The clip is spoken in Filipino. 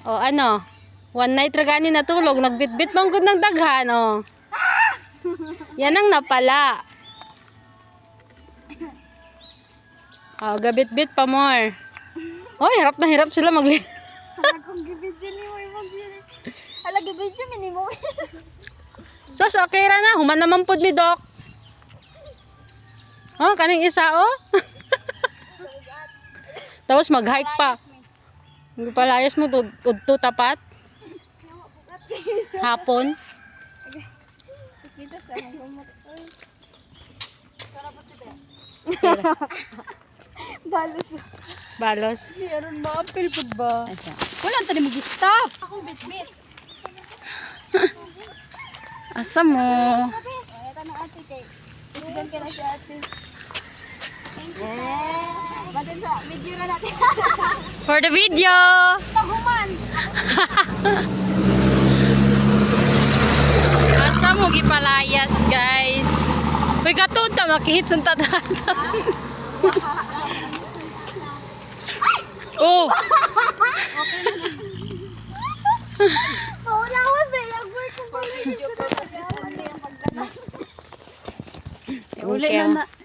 O ano? One night ra gani natulog, nagbitbit man gud ng daghan, oh. Yan ang napala. Oh, gabit-bit pa more. Oh, hirap na hirap sila magli. Kung gibidyo ni mo mag-yun. Hala, gibidyo ni mo. Sos, okay ra na. Human naman pud mi, Dok. Oh, kaning isa, oh. Tapos mag-hike pa. Hindi pa layas mo, tudto tapat. Hapon. Balos. Balos. Meron ba? Apil po ba? Asa? Wala tani mag-stop. Akong bit-bit. Asa mo? Ito na ate kay. Tignan ka na si ate. Batin sa video na natin. For the video! Paguman. Asa mo gipalayas, guys? Uy, katun ta, makihit sa tatan. Oh! Wala ko ba yung work ko video ko kasi yung pagdala. Okay.